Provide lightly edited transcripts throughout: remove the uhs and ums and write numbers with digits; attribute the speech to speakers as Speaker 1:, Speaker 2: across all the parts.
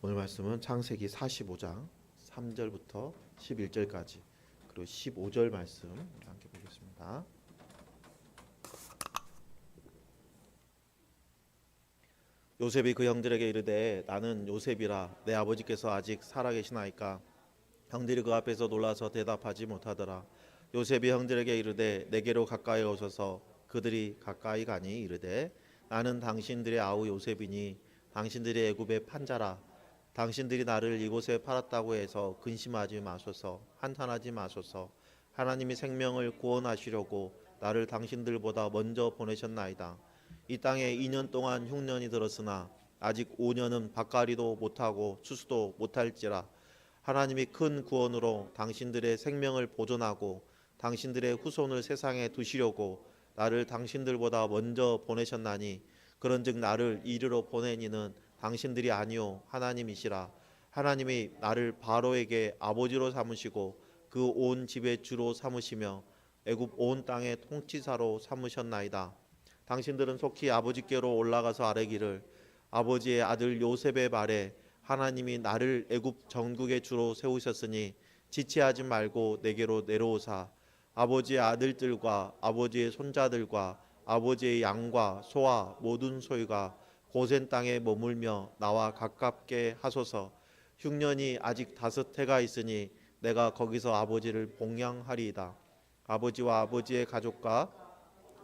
Speaker 1: 오늘 말씀은 창세기 45장 3절부터 11절까지 그리고 15절 말씀 함께 보겠습니다. 요셉이 그 형들에게 이르되 나는 요셉이라 내 아버지께서 아직 살아계시나이까. 형들이 그 앞에서 놀라서 대답하지 못하더라. 요셉이 형들에게 이르되 내게로 가까이 오소서. 그들이 가까이 가니 이르되 나는 당신들의 아우 요셉이니 당신들이 애굽의 판자라. 당신들이 나를 이곳에 팔았다고 해서 근심하지 마소서. 한탄하지 마소서. 하나님이 생명을 구원하시려고 나를 당신들보다 먼저 보내셨나이다. 이 땅에 2년 동안 흉년이 들었으나 아직 5년은 밭갈이도 못하고 추수도 못할지라. 하나님이 큰 구원으로 당신들의 생명을 보존하고 당신들의 후손을 세상에 두시려고 나를 당신들보다 먼저 보내셨나니 그런즉 나를 이리로 보낸 이는 당신들이 아니요 하나님이시라. 하나님이 나를 바로에게 아버지로 삼으시고 그 온 집의 주로 삼으시며 애굽 온 땅의 통치사로 삼으셨나이다. 당신들은 속히 아버지께로 올라가서 아뢰기를 아버지의 아들 요셉의 말에 하나님이 나를 애굽 전국의 주로 세우셨으니 지체하지 말고 내게로 내려오사 아버지의 아들들과 아버지의 손자들과 아버지의 양과 소와 모든 소유가 고센 땅에 머물며 나와 가깝게 하소서. 흉년이 아직 5해가 있으니 내가 거기서 아버지를 봉양하리이다. 아버지와 아버지의 가족과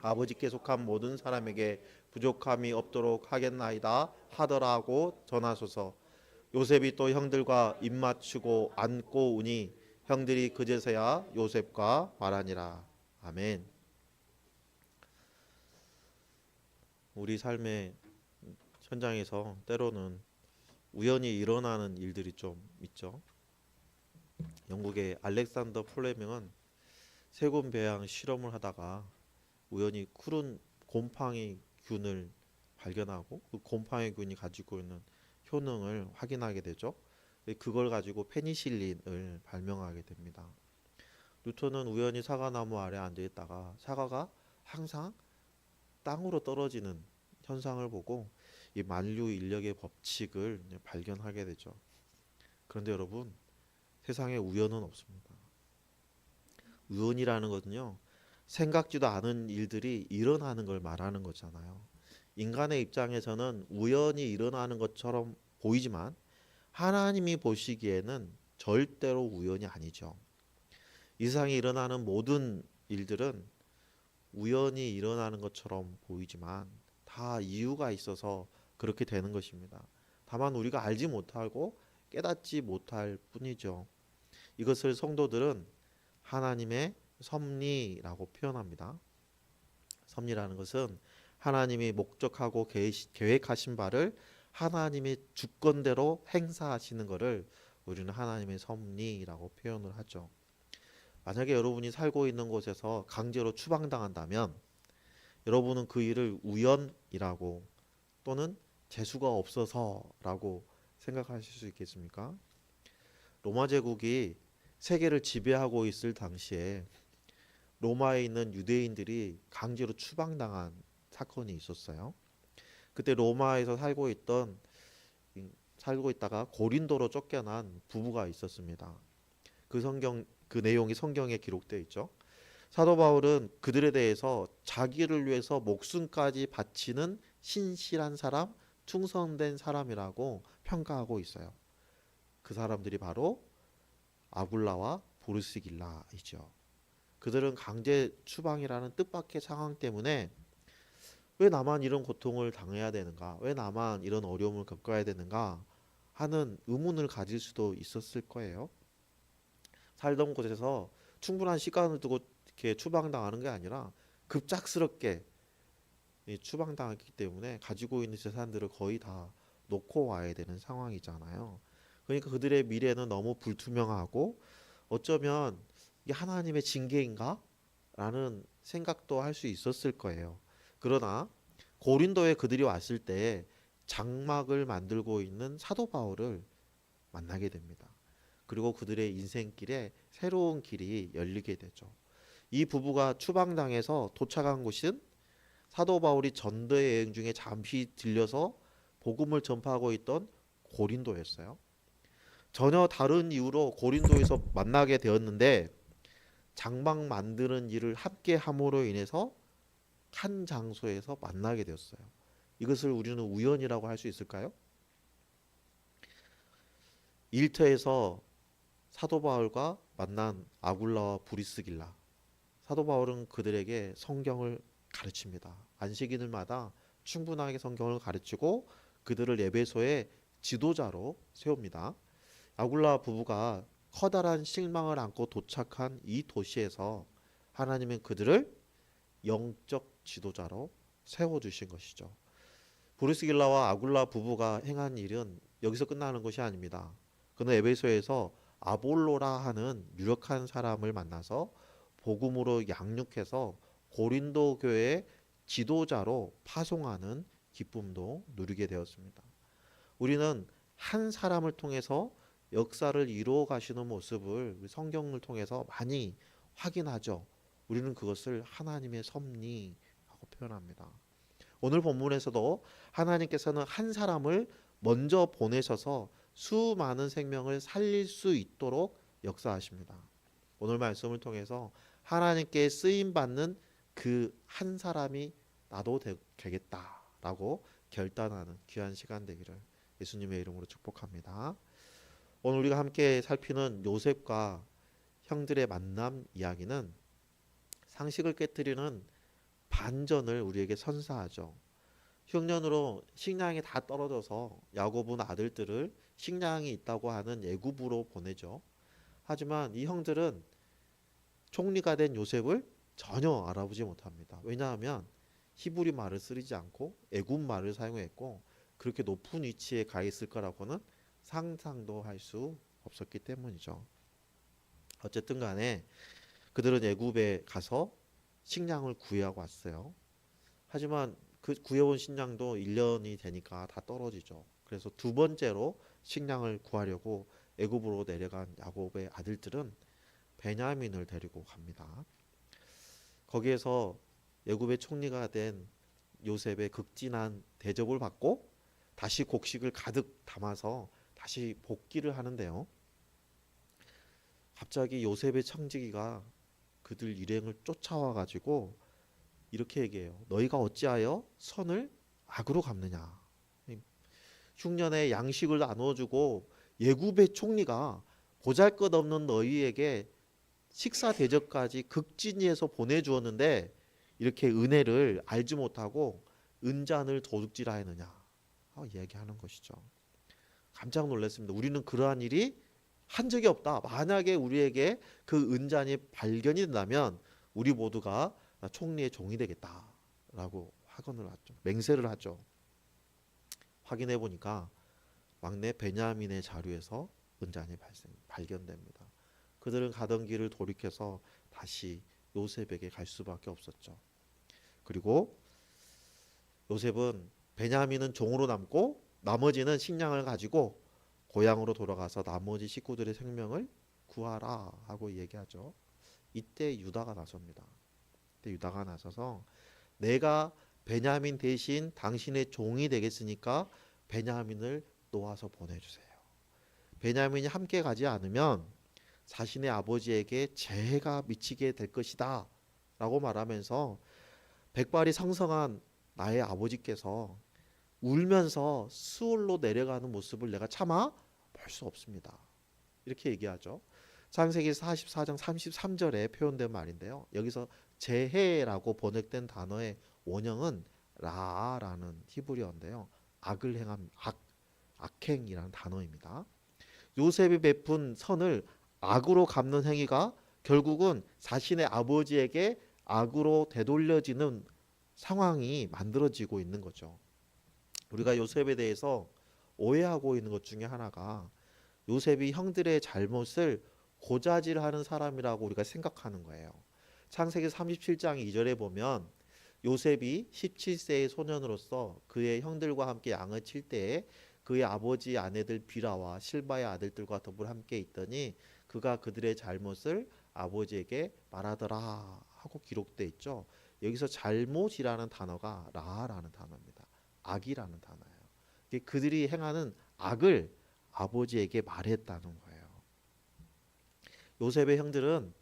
Speaker 1: 아버지께 속한 모든 사람에게 부족함이 없도록 하겠나이다 하더라고 전하소서. 요셉이 또 형들과 입맞추고 안고 우니 형들이 그제서야 요셉과 말하니라. 아멘. 우리 삶의 현장에서 때로는 우연히 일어나는 일들이 좀 있죠. 영국의 알렉산더 플레밍은 세균 배양 실험을 하다가 우연히 푸른 곰팡이 균을 발견하고 그 곰팡이 균이 가지고 있는 효능을 확인하게 되죠. 그걸 가지고 페니실린을 발명하게 됩니다. 뉴턴은 우연히 사과나무 아래 앉아 있다가 사과가 항상 땅으로 떨어지는 현상을 보고 이 만류 인력의 법칙을 발견하게 되죠. 그런데 여러분, 세상에 우연은 없습니다. 우연이라는 것은요, 생각지도 않은 일들이 일어나는 걸 말하는 거잖아요. 인간의 입장에서는 우연히 일어나는 것처럼 보이지만 하나님이 보시기에는 절대로 우연이 아니죠. 이 세상에 일어나는 모든 일들은 우연히 일어나는 것처럼 보이지만 다 이유가 있어서 그렇게 되는 것입니다. 다만 우리가 알지 못하고 깨닫지 못할 뿐이죠. 이것을 성도들은 하나님의 섭리라고 표현합니다. 섭리라는 것은 하나님이 목적하고 계획하신 바를 하나님의 주권대로 행사하시는 것을 우리는 하나님의 섭리라고 표현을 하죠. 만약에 여러분이 살고 있는 곳에서 강제로 추방당한다면 여러분은 그 일을 우연이라고 또는 재수가 없어서라고 생각하실 수 있겠습니까? 로마 제국이 세계를 지배하고 있을 당시에 로마에 있는 유대인들이 강제로 추방당한 사건이 있었어요. 그때 로마에서 살고 있다가 고린도로 쫓겨난 부부가 있었습니다. 그 내용이 성경에 기록되어 있죠. 사도 바울은 그들에 대해서 자기를 위해서 목숨까지 바치는 신실한 사람, 충성된 사람이라고 평가하고 있어요. 그 사람들이 바로 아굴라와 보르스길라이죠. 그들은 강제 추방이라는 뜻밖의 상황 때문에 왜 나만 이런 고통을 당해야 되는가? 왜 나만 이런 어려움을 겪어야 되는가? 하는 의문을 가질 수도 있었을 거예요. 살던 곳에서 충분한 시간을 두고 이렇게 추방당하는 게 아니라 급작스럽게 추방당했기 때문에 가지고 있는 재산들을 거의 다 놓고 와야 되는 상황이잖아요. 그러니까 그들의 미래는 너무 불투명하고 어쩌면 이게 하나님의 징계인가? 라는 생각도 할 수 있었을 거예요. 그러나 고린도에 그들이 왔을 때 장막을 만들고 있는 사도 바울을 만나게 됩니다. 그리고 그들의 인생길에 새로운 길이 열리게 되죠. 이 부부가 추방당해서 도착한 곳은 사도 바울이 전도 여행 중에 잠시 들려서 복음을 전파하고 있던 고린도였어요. 전혀 다른 이유로 고린도에서 만나게 되었는데 장막 만드는 일을 함께 함으로 인해서 한 장소에서 만나게 되었어요. 이것을 우리는 우연이라고 할 수 있을까요? 일터에서 사도 바울과 만난 아굴라와 브리스길라. 사도 바울은 그들에게 성경을 가르칩니다. 안식일마다 충분하게 성경을 가르치고 그들을 에베소의 지도자로 세웁니다. 아굴라 부부가 커다란 실망을 안고 도착한 이 도시에서 하나님은 그들을 영적 지도자로 세워주신 것이죠. 브리스길라와 아굴라 부부가 행한 일은 여기서 끝나는 것이 아닙니다. 그는 에베소에서 아볼로라 하는 유력한 사람을 만나서 복음으로 양육해서 고린도 교회의 지도자로 파송하는 기쁨도 누리게 되었습니다. 우리는 한 사람을 통해서 역사를 이루어 가시는 모습을 성경을 통해서 많이 확인하죠. 우리는 그것을 하나님의 섭리라고 표현합니다. 오늘 본문에서도 하나님께서는 한 사람을 먼저 보내셔서 수많은 생명을 살릴 수 있도록 역사하십니다. 오늘 말씀을 통해서 하나님께 쓰임 받는 그 한 사람이 나도 되겠다라고 결단하는 귀한 시간 되기를 예수님의 이름으로 축복합니다. 오늘 우리가 함께 살피는 요셉과 형들의 만남 이야기는 상식을 깨뜨리는 반전을 우리에게 선사하죠. 흉년으로 식량이 다 떨어져서 야곱은 아들들을 식량이 있다고 하는 애굽으로 보내죠. 하지만 이 형들은 총리가 된 요셉을 전혀 알아보지 못합니다. 왜냐하면 히브리 말을 쓰지 않고 애굽 말을 사용했고 그렇게 높은 위치에 가 있을 거라고는 상상도 할 수 없었기 때문이죠. 어쨌든 간에 그들은 애굽에 가서 식량을 구해하고 왔어요. 하지만 그 구해온 식량도 1년이 되니까 다 떨어지죠. 그래서 두 번째로 식량을 구하려고 애굽으로 내려간 야곱의 아들들은 베냐민을 데리고 갑니다. 거기에서 애굽의 총리가 된 요셉의 극진한 대접을 받고 다시 곡식을 가득 담아서 다시 복귀를 하는데요. 갑자기 요셉의 청지기가 그들 일행을 쫓아와 가지고 이렇게 얘기해요. 너희가 어찌하여 선을 악으로 갚느냐. 흉년에 양식을 나눠주고 애굽의 총리가 보잘것없는 너희에게 식사 대접까지 극진히해서 보내주었는데 이렇게 은혜를 알지 못하고 은잔을 도둑질하였느냐 이야기하는 것이죠. 깜짝 놀랐습니다. 우리는 그러한 일이 한 적이 없다. 만약에 우리에게 그 은잔이 발견이 된다면 우리 모두가 총리의 종이 되겠다라고 확언을 하죠. 맹세를 하죠. 확인해 보니까 막내 베냐민의 자루에서 은잔이 발견됩니다. 그들은 가던 길을 돌이켜서 다시 요셉에게 갈 수밖에 없었죠. 그리고 요셉은 베냐민은 종으로 남고 나머지는 식량을 가지고 고향으로 돌아가서 나머지 식구들의 생명을 구하라 하고 얘기하죠. 이때 유다가 나섭니다. 이때 유다가 나서서 내가 베냐민 대신 당신의 종이 되겠으니까 베냐민을 놓아서 보내주세요. 베냐민이 함께 가지 않으면 자신의 아버지에게 재해가 미치게 될 것이다 라고 말하면서 백발이 상성한 나의 아버지께서 울면서 수월로 내려가는 모습을 내가 참아 볼 수 없습니다. 이렇게 얘기하죠. 창세기 44장 33절에 표현된 말인데요. 여기서 재해라고 번역된 단어의 원형은 라라는 히브리어인데요. 악을 행한 악행이라는 단어입니다. 요셉이 베푼 선을 악으로 갚는 행위가 결국은 자신의 아버지에게 악으로 되돌려지는 상황이 만들어지고 있는 거죠. 우리가 요셉에 대해서 오해하고 있는 것 중에 하나가 요셉이 형들의 잘못을 고자질하는 사람이라고 우리가 생각하는 거예요. 창세기 37장 2절에 보면 요셉이 17세의 소년으로서 그의 형들과 함께 양을 칠 때에 그의 아버지 아내들 비라와 실바의 아들들과 더불어 함께 있더니 그가 그들의 잘못을 아버지에게 말하더라 하고 기록되어 있죠. 여기서 잘못이라는 단어가 라라는 단어입니다. 악이라는 단어예요. 그들이 행하는 악을 아버지에게 말했다는 거예요. 요셉의 형들은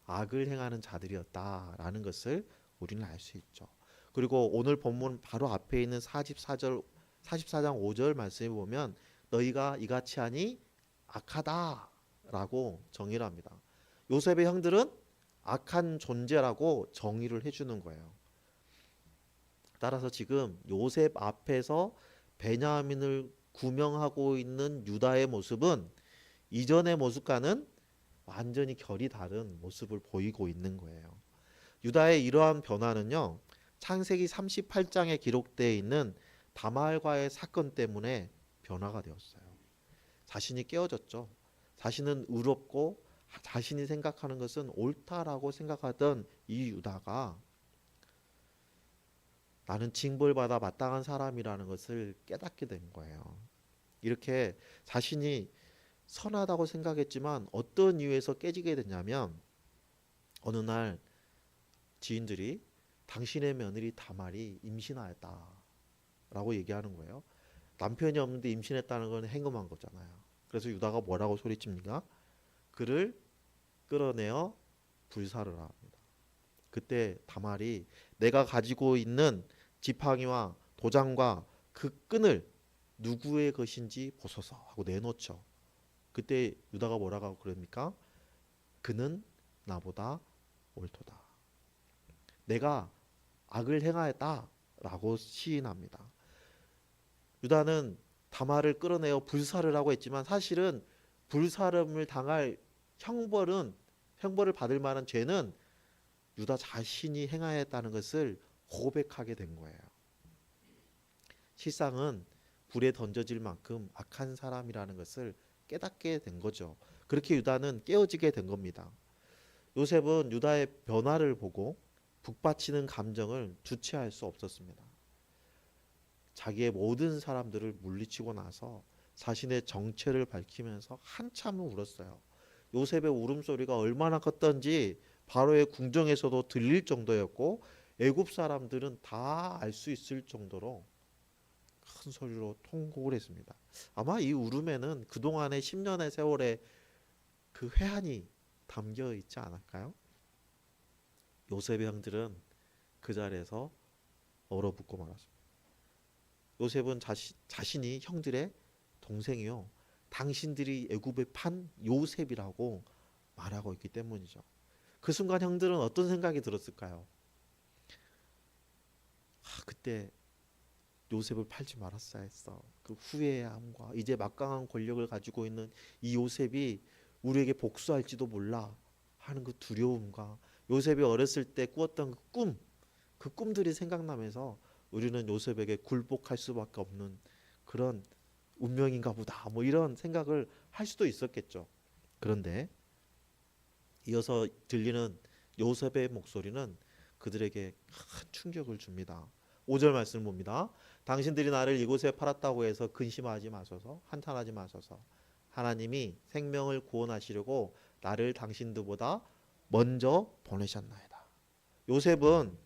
Speaker 1: 악을 행하는 자들이었다라는 것을 우리는 알 수 있죠. 그리고 오늘 본문 바로 앞에 있는 44장 5절 말씀에 보면 너희가 이같이 하니 악하다라고 정의를 합니다. 요셉의 형들은 악한 존재라고 정의를 해주는 거예요. 따라서 지금 요셉 앞에서 베냐민을 구명하고 있는 유다의 모습은 이전의 모습과는 완전히 결이 다른 모습을 보이고 있는 거예요. 유다의 이러한 변화는요, 창세기 38장에 기록되어 있는 다말과의 사건 때문에 변화가 되었어요. 자신이 깨어졌죠. 자신은 의롭고 자신이 생각하는 것은 옳다라고 생각하던 이 유다가 나는 징벌받아 마땅한 사람이라는 것을 깨닫게 된 거예요. 이렇게 자신이 선하다고 생각했지만 어떤 이유에서 깨지게 됐냐면 어느 날 지인들이 당신의 며느리 다말이 임신하였다라고 얘기하는 거예요. 남편이 없는데 임신했다는 건 행음한 거잖아요. 그래서 유다가 뭐라고 소리칩니까? 그를 끌어내어 불사를 합니다. 그때 다말이 내가 가지고 있는 지팡이와 도장과 그 끈을 누구의 것인지 보소서 하고 내놓죠. 그때 유다가 뭐라고 그럽니까? 그는 나보다 옳도다. 내가 악을 행하였다라고 시인합니다. 유다는 다말을 끌어내어 불사를 하고 했지만 사실은 불사름을 당할 형벌을 받을 만한 죄는 유다 자신이 행하였다는 것을 고백하게 된 거예요. 실상은 불에 던져질 만큼 악한 사람이라는 것을 깨닫게 된 거죠. 그렇게 유다는 깨어지게 된 겁니다. 요셉은 유다의 변화를 보고 북받치는 감정을 주체할 수 없었습니다. 자기의 모든 사람들을 물리치고 나서 자신의 정체를 밝히면서 한참을 울었어요. 요셉의 울음소리가 얼마나 컸던지 바로의 궁정에서도 들릴 정도였고 애굽 사람들은 다 알 수 있을 정도로 큰 소리로 통곡을 했습니다. 아마 이 울음에는 그동안의 10년의 세월의 그 회한이 담겨 있지 않을까요? 요셉의 형들은 그 자리에서 얼어붙고 말았습니다. 요셉은 자신이 형들의 동생이요, 당신들이 애굽에 판 요셉이라고 말하고 있기 때문이죠. 그 순간 형들은 어떤 생각이 들었을까요? 그때 요셉을 팔지 말았어야 했어. 그 후회함과 이제 막강한 권력을 가지고 있는 이 요셉이 우리에게 복수할지도 몰라 하는 그 두려움과 요셉이 어렸을 때 꾸었던 그 꿈들이 생각나면서 우리는 요셉에게 굴복할 수밖에 없는 그런 운명인가 보다, 뭐 이런 생각을 할 수도 있었겠죠. 그런데 이어서 들리는 요셉의 목소리는 그들에게 큰 충격을 줍니다. 5절 말씀을 봅니다. 당신들이 나를 이곳에 팔았다고 해서 근심하지 마소서, 한탄하지 마소서. 하나님이 생명을 구원하시려고 나를 당신들보다 먼저 보내셨나이다. 요셉은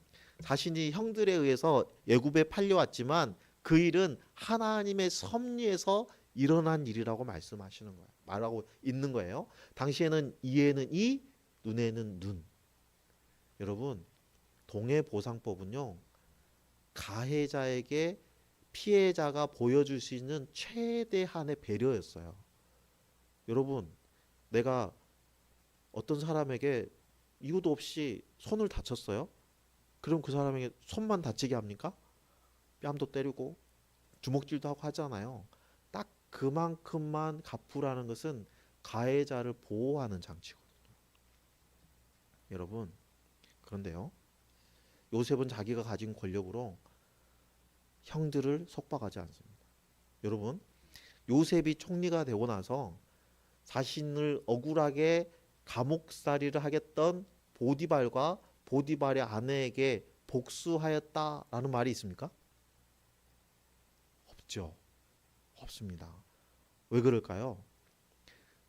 Speaker 1: 자신이 형들에 의해서 애굽에 팔려왔지만 그 일은 하나님의 섭리에서 일어난 일이라고 말씀하시는 거예요. 말하고 있는 거예요. 당시에는 이에는 이, 눈에는 눈. 여러분, 동해보상법은요, 가해자에게 피해자가 보여줄 수 있는 최대한의 배려였어요. 여러분, 내가 어떤 사람에게 이유도 없이 손을 다쳤어요. 그럼 그 사람에게 손만 다치게 합니까? 뺨도 때리고 주먹질도 하고 하잖아요. 딱 그만큼만 갚으라는 것은 가해자를 보호하는 장치거든요. 여러분, 그런데요, 요셉은 자기가 가진 권력으로 형들을 속박하지 않습니다. 여러분, 요셉이 총리가 되고 나서 자신을 억울하게 감옥살이를 하겠던 보디발과 보디발의 아내에게 복수하였다라는 말이 있습니까? 없죠. 없습니다. 왜 그럴까요?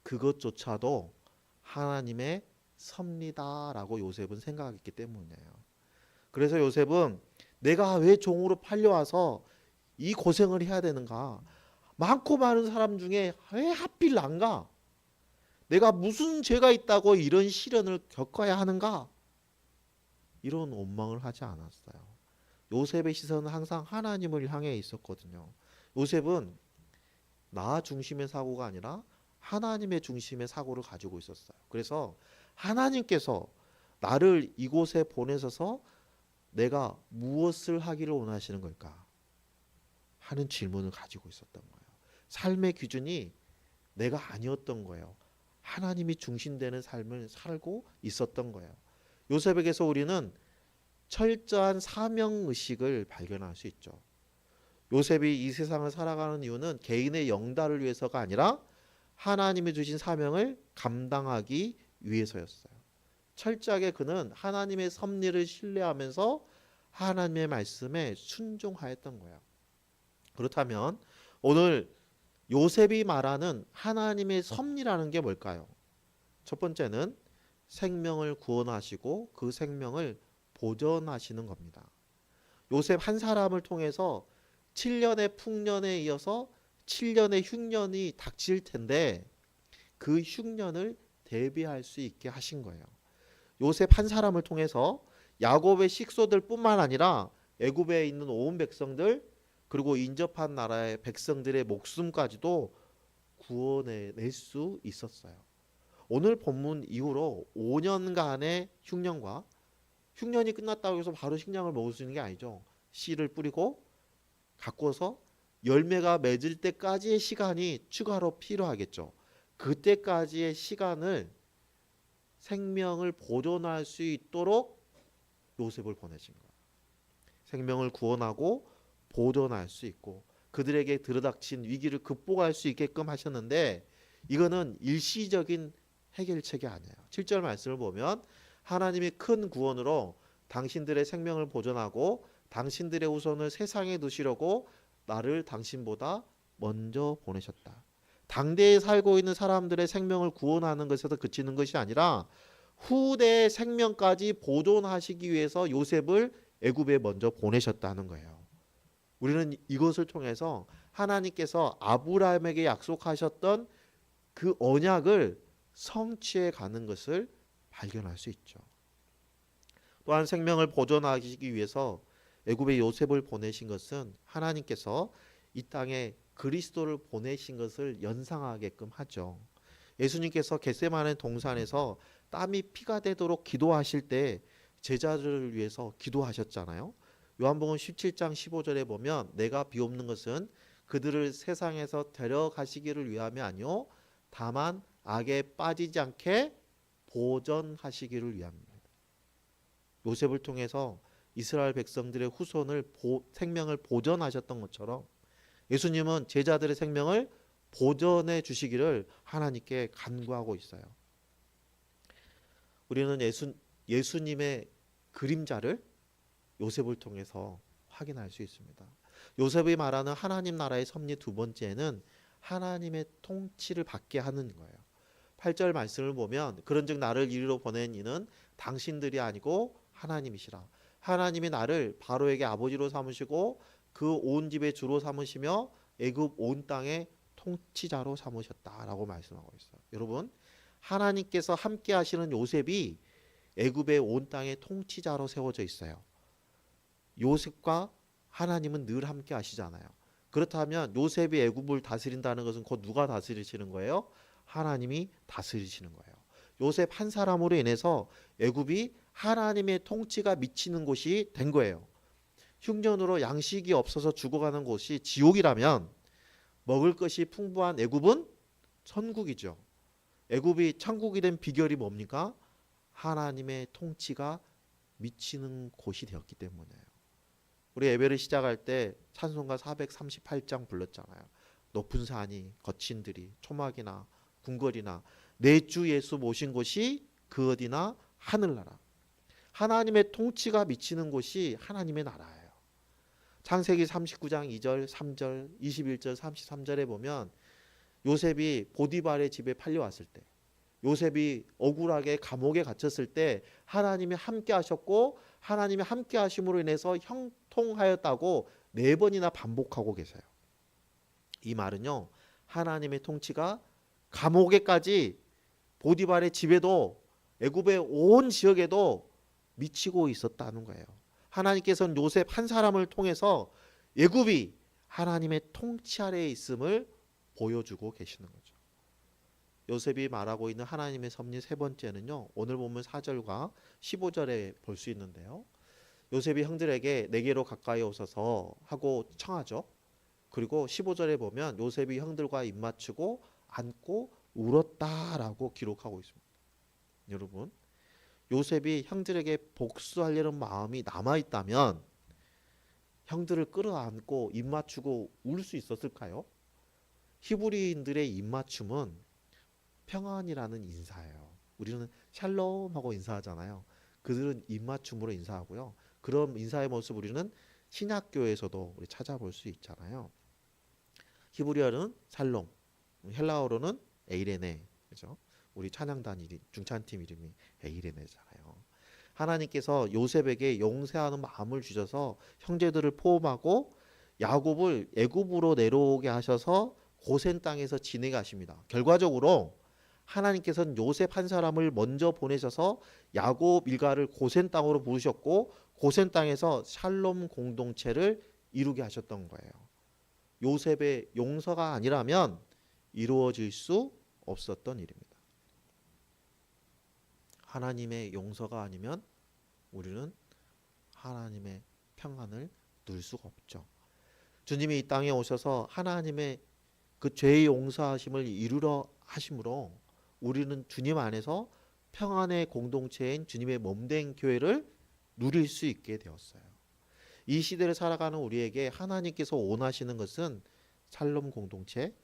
Speaker 1: 그것조차도 하나님의 섭리다라고 요셉은 생각했기 때문이에요. 그래서 요셉은 내가 왜 종으로 팔려와서 이 고생을 해야 되는가? 많고 많은 사람 중에 왜 하필 난가? 내가 무슨 죄가 있다고 이런 시련을 겪어야 하는가? 이런 원망을 하지 않았어요. 요셉의 시선은 항상 하나님을 향해 있었거든요. 요셉은 나 중심의 사고가 아니라 하나님의 중심의 사고를 가지고 있었어요. 그래서 하나님께서 나를 이곳에 보내셔서 내가 무엇을 하기를 원하시는 걸까 하는 질문을 가지고 있었던 거예요. 삶의 기준이 내가 아니었던 거예요. 하나님이 중심되는 삶을 살고 있었던 거예요. 요셉에게서 우리는 철저한 사명의식을 발견할 수 있죠. 요셉이 이 세상을 살아가는 이유는 개인의 영달을 위해서가 아니라 하나님이 주신 사명을 감당하기 위해서였어요. 철저하게 그는 하나님의 섭리를 신뢰하면서 하나님의 말씀에 순종하였던 거예요. 그렇다면 오늘 요셉이 말하는 하나님의 섭리라는 게 뭘까요? 첫 번째는 생명을 구원하시고 그 생명을 보존하시는 겁니다. 요셉 한 사람을 통해서 7년의 풍년에 이어서 7년의 흉년이 닥칠 텐데 그 흉년을 대비할 수 있게 하신 거예요. 요셉 한 사람을 통해서 야곱의 식소들 뿐만 아니라 애굽에 있는 온 백성들 그리고 인접한 나라의 백성들의 목숨까지도 구원해낼 수 있었어요. 오늘 본문 이후로 5년간의 흉년과 흉년이 끝났다고 해서 바로 식량을 먹을 수 있는 게 아니죠. 씨를 뿌리고 가꿔서 열매가 맺을 때까지의 시간이 추가로 필요하겠죠. 그때까지의 시간을 생명을 보존할 수 있도록 요셉을 보내신 거예요. 생명을 구원하고 보존할 수 있고 그들에게 들이닥친 위기를 극복할 수 있게끔 하셨는데 이거는 일시적인 해결책이 아니에요. 7절 말씀을 보면 하나님이 큰 구원으로 당신들의 생명을 보존하고 당신들의 후손을 세상에 두시려고 나를 당신보다 먼저 보내셨다. 당대에 살고 있는 사람들의 생명을 구원하는 것에서 그치는 것이 아니라 후대의 생명까지 보존하시기 위해서 요셉을 애굽에 먼저 보내셨다는 거예요. 우리는 이것을 통해서 하나님께서 아브라함에게 약속하셨던 그 언약을 성취해 가는 것을 발견할 수 있죠. 또한 생명을 보존하시기 위해서 애굽에 요셉을 보내신 것은 하나님께서 이 땅에 그리스도를 보내신 것을 연상하게끔 하죠. 예수님께서 겟세마네 동산에서 땀이 피가 되도록 기도하실 때 제자들을 위해서 기도하셨잖아요. 요한복음 17장 15절에 보면 내가 비옵는 것은 그들을 세상에서 데려가시기를 위함이 아니요 다만 악에 빠지지 않게 보존하시기를 위함입니다. 요셉을 통해서 이스라엘 백성들의 후손을 생명을 보존하셨던 것처럼 예수님은 제자들의 생명을 보존해 주시기를 하나님께 간구하고 있어요. 우리는 예수님의 그림자를 요셉을 통해서 확인할 수 있습니다. 요셉이 말하는 하나님 나라의 섭리 두 번째는 하나님의 통치를 받게 하는 거예요. 8절 말씀을 보면 그런즉 나를 이리로 보낸 이는 당신들이 아니고 하나님이시라. 하나님이 나를 바로에게 아버지로 삼으시고 그 온 집의 주로 삼으시며 애굽 온 땅의 통치자로 삼으셨다라고 말씀하고 있어요. 여러분, 하나님께서 함께 하시는 요셉이 애굽의 온 땅의 통치자로 세워져 있어요. 요셉과 하나님은 늘 함께 하시잖아요. 그렇다면 요셉이 애굽을 다스린다는 것은 곧 누가 다스리시는 거예요? 하나님이 다스리시는 거예요. 요셉 한 사람으로 인해서 애굽이 하나님의 통치가 미치는 곳이 된 거예요. 흉년으로 양식이 없어서 죽어가는 곳이 지옥이라면 먹을 것이 풍부한 애굽은 천국이죠. 애굽이 천국이 된 비결이 뭡니까? 하나님의 통치가 미치는 곳이 되었기 때문이에요. 우리 예배를 시작할 때 찬송가 438장 불렀잖아요. 높은 산이 거친 들이 초막이나 궁궐이나 내 주 예수 모신 곳이 그 어디나 하늘나라. 하나님의 통치가 미치는 곳이 하나님의 나라예요. 창세기 39장 2절, 3절, 21절, 33절에 보면 요셉이 보디발의 집에 팔려왔을 때 요셉이 억울하게 감옥에 갇혔을 때 하나님이 함께 하셨고 하나님이 함께 하심으로 인해서 형통하였다고 4번이나 반복하고 계세요. 이 말은요, 하나님의 통치가 감옥에까지, 보디발의 집에도, 애굽의 온 지역에도 미치고 있었다는 거예요. 하나님께서는 요셉 한 사람을 통해서 애굽이 하나님의 통치 아래에 있음을 보여주고 계시는 거죠. 요셉이 말하고 있는 하나님의 섭리 세 번째는요, 오늘 보면 4절과 15절에 볼 수 있는데요. 요셉이 형들에게 내게로 가까이 오소서 하고 청하죠. 그리고 15절에 보면 요셉이 형들과 입맞추고 안고 울었다라고 기록하고 있습니다. 여러분, 요셉이 형들에게 복수하려는 마음이 남아있다면 형들을 끌어안고 입맞추고 울 수 있었을까요? 히브리인들의 입맞춤은 평안이라는 인사예요. 우리는 샬롬 하고 인사하잖아요. 그들은 입맞춤으로 인사하고요. 그런 인사의 모습 우리는 신약교에서도 우리 찾아볼 수 있잖아요. 히브리어는 살롬, 헬라어로는 에이레네, 그죠? 우리 찬양단 중찬팀 이름이 에이레네잖아요. 하나님께서 요셉에게 용서하는 마음을 주셔서 형제들을 포함하고 야곱을 애굽으로 내려오게 하셔서 고센 땅에서 지내게 하십니다. 결과적으로 하나님께서는 요셉 한 사람을 먼저 보내셔서 야곱 일가를 고센 땅으로 부르셨고 고센 땅에서 샬롬 공동체를 이루게 하셨던 거예요. 요셉의 용서가 아니라면 이루어질 수 없었던 일입니다. 하나님의 용서가 아니면 우리는 하나님의 평안을 누릴 수가 없죠. 주님이 이 땅에 오셔서 하나님의 그 죄의 용서하심을 이루려 하심으로 우리는 주님 안에서 평안의 공동체인 주님의 몸된 교회를 누릴 수 있게 되었어요. 이 시대를 살아가는 우리에게 하나님께서 원하시는 것은 샬롬 공동체,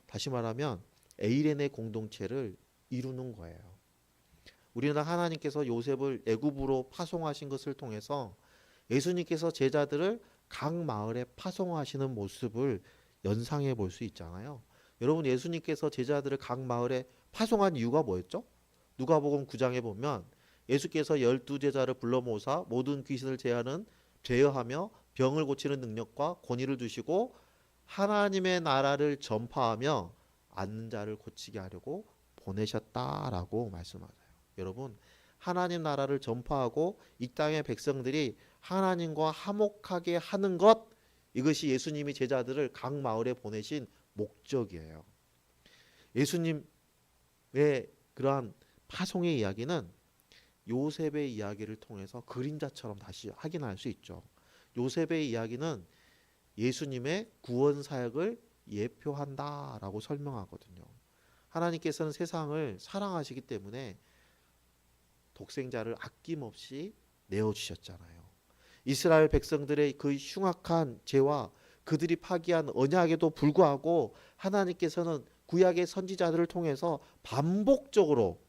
Speaker 1: 다시 말하면 에이렌의 공동체를 이루는 거예요. 우리는 하나님께서 요셉을 애굽으로 파송하신 것을 통해서 예수님께서 제자들을 각 마을에 파송하시는 모습을 연상해 볼 수 있잖아요. 여러분, 예수님께서 제자들을 각 마을에 파송한 이유가 뭐였죠? 누가복음 9장에 보면 예수께서 12제자를 불러 모으사 모든 귀신을 제어하며 병을 고치는 능력과 권위를 주시고 하나님의 나라를 전파하며 앉는 자를 고치게 하려고 보내셨다라고 말씀하세요. 여러분, 하나님 나라를 전파하고 이 땅의 백성들이 하나님과 화목하게 하는 것, 이것이 예수님이 제자들을 각 마을에 보내신 목적이에요. 예수님의 그러한 파송의 이야기는 요셉의 이야기를 통해서 그림자처럼 다시 확인할 수 있죠. 요셉의 이야기는 예수님의 구원 사역을 예표한다라고 설명하거든요. 하나님께서는 세상을 사랑하시기 때문에 독생자를 아낌없이 내어주셨잖아요. 이스라엘 백성들의 그 흉악한 죄와 그들이 파기한 언약에도 불구하고 하나님께서는 구약의 선지자들을 통해서 반복적으로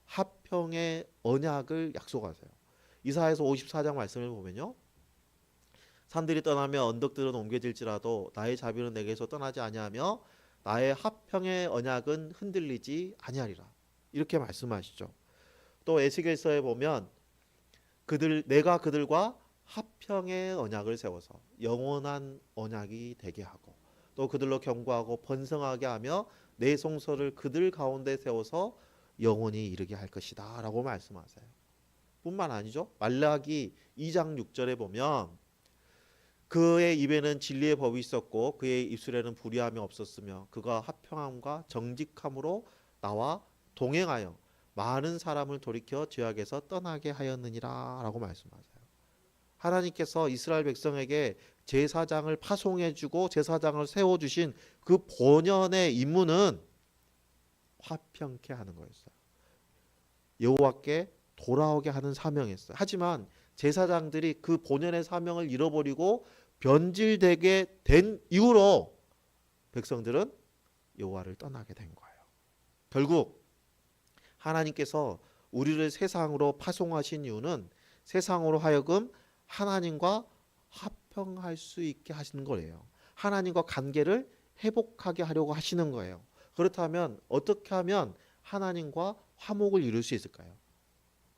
Speaker 1: 화평의 언약을 약속하세요. 이사야서 54장 말씀을 보면요, 산들이 떠나며 언덕들은 옮겨질지라도 나의 자비는 내게서 떠나지 아니하며 나의 화평의 언약은 흔들리지 아니하리라, 이렇게 말씀하시죠. 또 에스겔서에 보면 내가 그들과 화평의 언약을 세워서 영원한 언약이 되게 하고 또 그들로 경고하고 번성하게 하며 내 성소를 그들 가운데 세워서 영원히 이르게 할 것이다 라고 말씀하세요. 뿐만 아니죠. 말라기 2장 6절에 보면 그의 입에는 진리의 법이 있었고 그의 입술에는 불의함이 없었으며 그가 화평함과 정직함으로 나와 동행하여 많은 사람을 돌이켜 죄악에서 떠나게 하였느니라 라고 말씀하세요. 하나님께서 이스라엘 백성에게 제사장을 파송해주고 제사장을 세워주신 그 본연의 임무는 화평케 하는 거였어요. 여호와께 돌아오게 하는 사명이었어요. 하지만 제사장들이 그 본연의 사명을 잃어버리고 변질되게 된 이후로 백성들은 여호와를 떠나게 된 거예요. 결국 하나님께서 우리를 세상으로 파송하신 이유는 세상으로 하여금 하나님과 화평할 수 있게 하시는 거예요. 하나님과 관계를 회복하게 하려고 하시는 거예요. 그렇다면 어떻게 하면 하나님과 화목을 이룰 수 있을까요?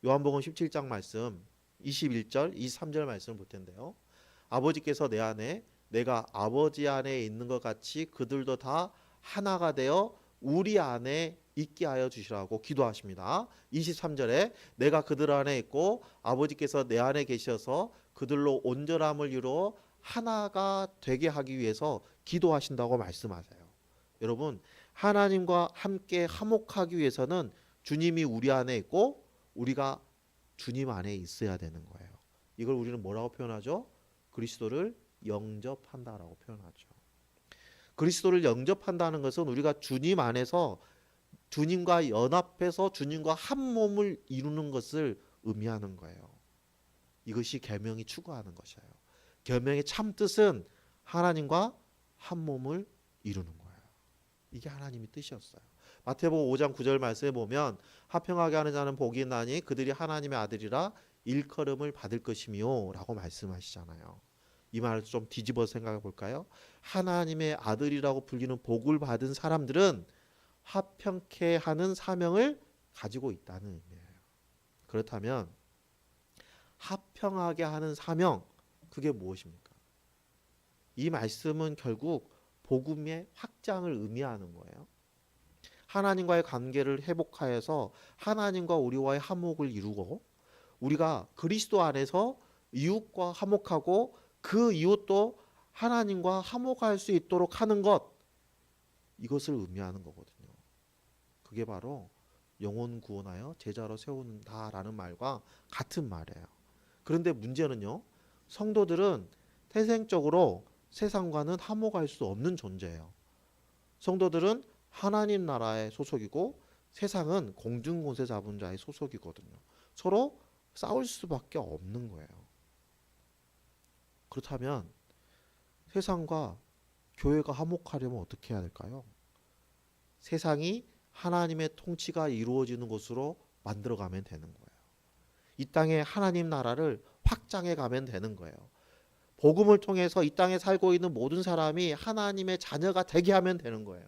Speaker 1: 요한복음 17장 말씀 21절 23절 말씀을 볼 텐데요. 아버지께서 내 안에 내가 아버지 안에 있는 것 같이 그들도 다 하나가 되어 우리 안에 있게 하여 주시라고 기도하십니다. 23절에 내가 그들 안에 있고 아버지께서 내 안에 계셔서 그들로 온전함을 이루어 하나가 되게 하기 위해서 기도하신다고 말씀하세요. 여러분, 하나님과 함께 화목하기 위해서는 주님이 우리 안에 있고 우리가 주님 안에 있어야 되는 거예요. 이걸 우리는 뭐라고 표현하죠? 그리스도를 영접한다라고 표현하죠. 그리스도를 영접한다는 것은 우리가 주님 안에서 주님과 연합해서 주님과 한 몸을 이루는 것을 의미하는 거예요. 이것이 계명이 추구하는 것이에요. 계명의 참 뜻은 하나님과 한 몸을 이루는 거예요. 이게 하나님의 뜻이었어요. 마태복음 5장 9절 말씀에 보면 화평하게 하는 자는 복이 있나니 그들이 하나님의 아들이라 일컬음을 받을 것이며 라고 말씀하시잖아요. 이 말을 좀 뒤집어 생각해 볼까요? 하나님의 아들이라고 불리는 복을 받은 사람들은 화평케 하는 사명을 가지고 있다는 의미예요. 그렇다면 화평하게 하는 사명, 그게 무엇입니까? 이 말씀은 결국 복음의 확장을 의미하는 거예요. 하나님과의 관계를 회복하여서 하나님과 우리와의 화목을 이루고 우리가 그리스도 안에서 이웃과 화목하고 그 이웃도 하나님과 화목할 수 있도록 하는 것, 이것을 의미하는 거거든요. 그게 바로 영혼 구원하여 제자로 세운다라는 말과 같은 말이에요. 그런데 문제는요, 성도들은 태생적으로 세상과는 화목할 수 없는 존재예요. 성도들은 하나님 나라의 소속이고 세상은 공중권세 잡은 자의 소속이거든요. 서로 싸울 수밖에 없는 거예요. 그렇다면 세상과 교회가 화목하려면 어떻게 해야 될까요? 세상이 하나님의 통치가 이루어지는 곳으로 만들어가면 되는 거예요. 이 땅에 하나님 나라를 확장해 가면 되는 거예요. 복음을 통해서 이 땅에 살고 있는 모든 사람이 하나님의 자녀가 되게 하면 되는 거예요.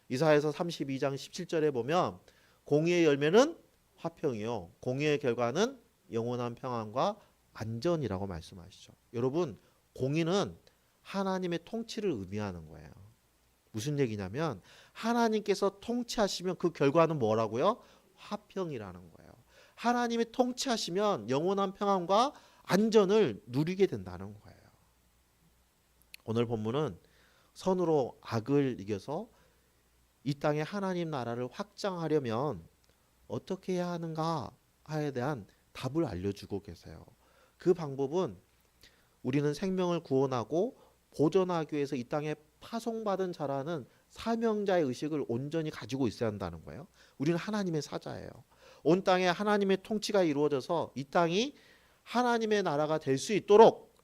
Speaker 1: 이사야서 32장 17절에 보면 공의의 열매는 화평이요 공의의 결과는 영원한 평안과 안전이라고 말씀하시죠. 여러분, 공의는 하나님의 통치를 의미하는 거예요. 무슨 얘기냐면 하나님께서 통치하시면 그 결과는 뭐라고요? 화평이라는 거예요. 하나님이 통치하시면 영원한 평안과 안전을 누리게 된다는 거예요. 오늘 본문은 선으로 악을 이겨서 이 땅에 하나님 나라를 확장하려면 어떻게 해야 하는가에 대한 답을 알려주고 계세요. 그 방법은 우리는 생명을 구원하고 보존하기 위해서 이 땅에 파송받은 자라는 사명자의 의식을 온전히 가지고 있어야 한다는 거예요. 우리는 하나님의 사자예요. 온 땅에 하나님의 통치가 이루어져서 이 땅이 하나님의 나라가 될 수 있도록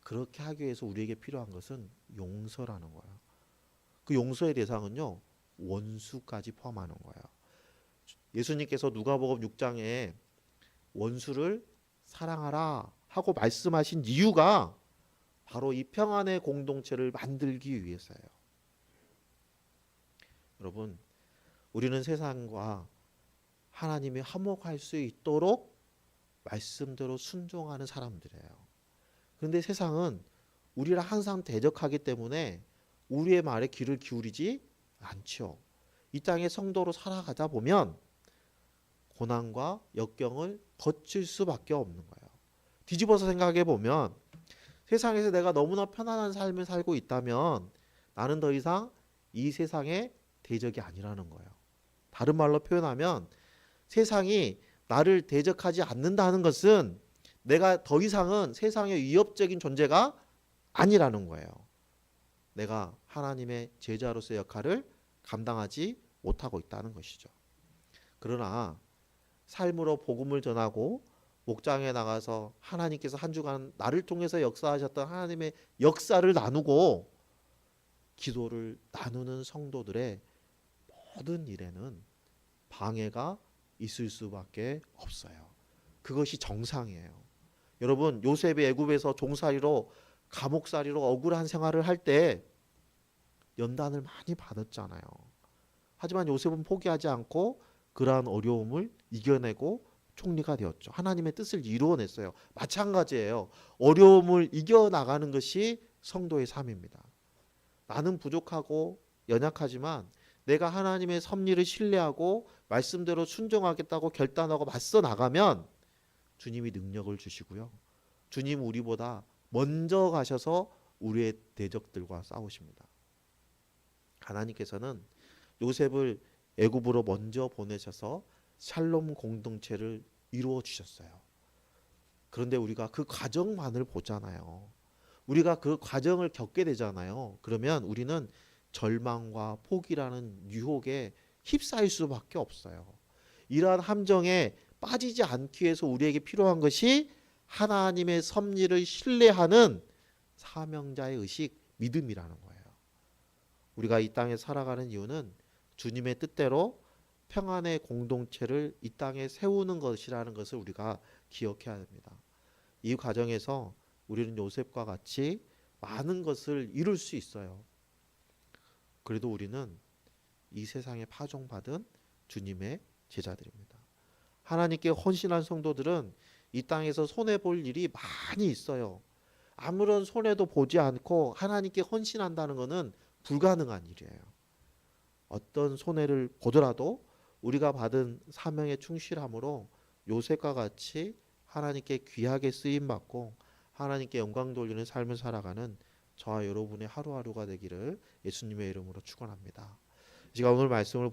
Speaker 1: 그렇게 하기 위해서 우리에게 필요한 것은 용서라는 거예요. 그 용서의 대상은요, 원수까지 포함하는 거예요. 예수님께서 누가복음 6장에 원수를 사랑하라 하고 말씀하신 이유가 바로 이 평안의 공동체를 만들기 위해서예요. 여러분, 우리는 세상과 하나님이 화목할 수 있도록 말씀대로 순종하는 사람들이에요. 그런데 세상은 우리랑 항상 대적하기 때문에 우리의 말에 귀를 기울이지 않죠. 이 땅의 성도로 살아가다 보면 고난과 역경을 거칠 수밖에 없는 거예요. 뒤집어서 생각해 보면 세상에서 내가 너무나 편안한 삶을 살고 있다면 나는 더 이상 이 세상의 대적이 아니라는 거예요. 다른 말로 표현하면 세상이 나를 대적하지 않는다는 것은 내가 더 이상은 세상의 위협적인 존재가 아니라는 거예요. 내가 하나님의 제자로서의 역할을 감당하지 못하고 있다는 것이죠. 그러나 삶으로 복음을 전하고 목장에 나가서 하나님께서 한 주간 나를 통해서 역사하셨던 하나님의 역사를 나누고 기도를 나누는 성도들의 모든 일에는 방해가 있을 수밖에 없어요. 그것이 정상이에요. 여러분, 요셉이 애굽에서 종살이로 감옥살이로 억울한 생활을 할 때 연단을 많이 받았잖아요. 하지만 요셉은 포기하지 않고 그러한 어려움을 이겨내고 총리가 되었죠. 하나님의 뜻을 이루어냈어요. 마찬가지예요. 어려움을 이겨나가는 것이
Speaker 2: 성도의 삶입니다. 나는 부족하고 연약하지만 내가 하나님의 섭리를 신뢰하고 말씀대로 순종하겠다고 결단하고 맞서 나가면 주님이 능력을 주시고요. 주님 우리보다 먼저 가셔서 우리의 대적들과 싸우십니다. 하나님께서는 요셉을 애굽으로 먼저 보내셔서 샬롬 공동체를 이루어 주셨어요. 그런데 우리가 그 과정만을 보잖아요. 우리가 그 과정을 겪게 되잖아요. 그러면 우리는 절망과 포기라는 유혹에 휩싸일 수밖에 없어요. 이러한 함정에 빠지지 않기 위해서 우리에게 필요한 것이 하나님의 섭리를 신뢰하는 사명자의 의식, 믿음이라는 거예요. 우리가 이 땅에 살아가는 이유는 주님의 뜻대로 평안의 공동체를 이 땅에 세우는 것이라는 것을 우리가 기억해야 됩니다. 이 과정에서 우리는 요셉과 같이 많은 것을 이룰 수 있어요. 그래도 우리는 이 세상에 파종받은 주님의 제자들입니다. 하나님께 헌신한 성도들은 이 땅에서 손해볼 일이 많이 있어요. 아무런 손해도 보지 않고 하나님께 헌신한다는 것은 불가능한 일이에요. 어떤 손해를 보더라도 우리가 받은 사명에 충실함으로 요셉과 같이 하나님께 귀하게 쓰임받고 하나님께 영광 돌리는 삶을 살아가는 저와 여러분의 하루하루가 되기를 예수님의 이름으로 축원합니다. 제가 오늘 말씀을